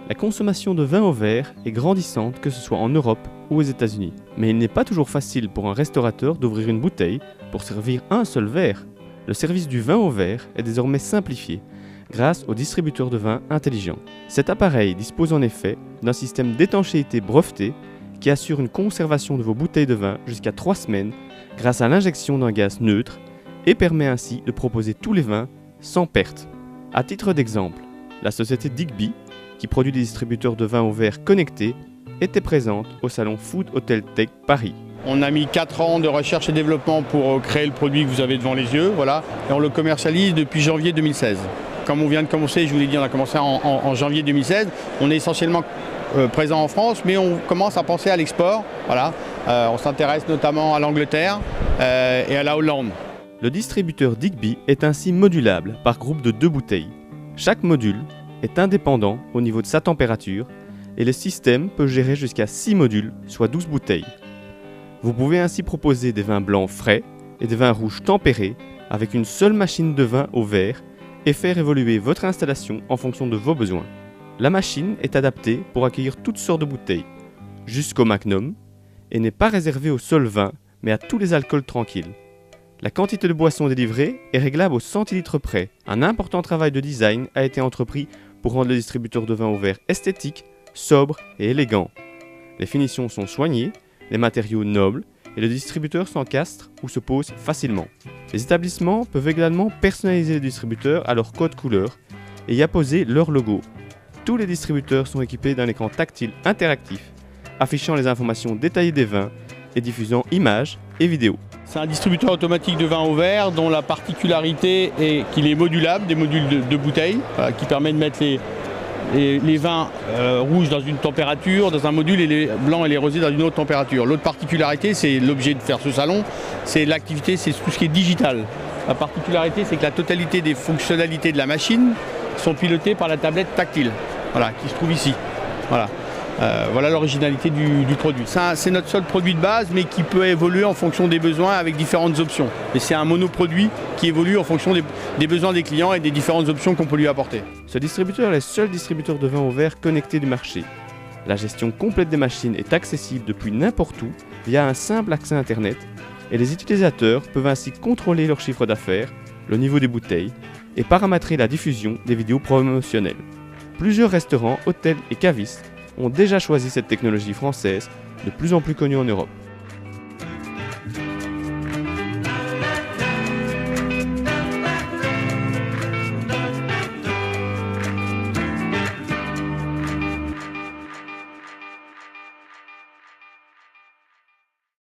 La consommation de vin au verre est grandissante, que ce soit en Europe ou aux États-Unis. Mais il n'est pas toujours facile pour un restaurateur d'ouvrir une bouteille pour servir un seul verre. Le service du vin au verre est désormais simplifié grâce au distributeur de vin intelligent. Cet appareil dispose en effet d'un système d'étanchéité breveté qui assure une conservation de vos bouteilles de vin jusqu'à 3 semaines grâce à l'injection d'un gaz neutre et permet ainsi de proposer tous les vins sans perte. À titre d'exemple, la société Digby, qui produit des distributeurs de vin au verre connectés, était présente au salon Food Hotel Tech Paris. On a mis 4 ans de recherche et développement pour créer le produit que vous avez devant les yeux, voilà, et on le commercialise depuis janvier 2016. Comme on vient de commencer, je vous l'ai dit, on a commencé en janvier 2016. On est essentiellement présent en France, mais on commence à penser à l'export. Voilà. On s'intéresse notamment à l'Angleterre et à la Hollande. Le distributeur Digby est ainsi modulable par groupe de 2 bouteilles. Chaque module est indépendant au niveau de sa température et le système peut gérer jusqu'à 6 modules, soit 12 bouteilles. Vous pouvez ainsi proposer des vins blancs frais et des vins rouges tempérés avec une seule machine de vin au verre et faire évoluer votre installation en fonction de vos besoins. La machine est adaptée pour accueillir toutes sortes de bouteilles, jusqu'au Magnum, et n'est pas réservée au seul vin, mais à tous les alcools tranquilles. La quantité de boissons délivrée est réglable au centilitre près. Un important travail de design a été entrepris pour rendre le distributeur de vin au verre esthétique, sobre et élégant. Les finitions sont soignées, les matériaux nobles, et le distributeur s'encastre ou se pose facilement. Les établissements peuvent également personnaliser le distributeur à leur code couleur et y apposer leur logo. Tous les distributeurs sont équipés d'un écran tactile interactif, affichant les informations détaillées des vins et diffusant images et vidéos. C'est un distributeur automatique de vin au verre dont la particularité est qu'il est modulable, des modules de bouteilles, qui permet de mettre les vins rouges dans une température, dans un module, et les blancs et les rosés dans une autre température. L'autre particularité, c'est l'objet de faire ce salon, c'est l'activité, c'est tout ce qui est digital. La particularité, c'est que la totalité des fonctionnalités de la machine sont pilotées par la tablette tactile, voilà, qui se trouve ici. Voilà l'originalité du produit. C'est notre seul produit de base, mais qui peut évoluer en fonction des besoins avec différentes options. Et c'est un monoproduit qui évolue en fonction des besoins des clients et des différentes options qu'on peut lui apporter. Ce distributeur est le seul distributeur de vin au verre connecté du marché. La gestion complète des machines est accessible depuis n'importe où via un simple accès Internet et les utilisateurs peuvent ainsi contrôler leur chiffre d'affaires, le niveau des bouteilles et paramétrer la diffusion des vidéos promotionnelles. Plusieurs restaurants, hôtels et cavistes ont déjà choisi cette technologie française, de plus en plus connue en Europe.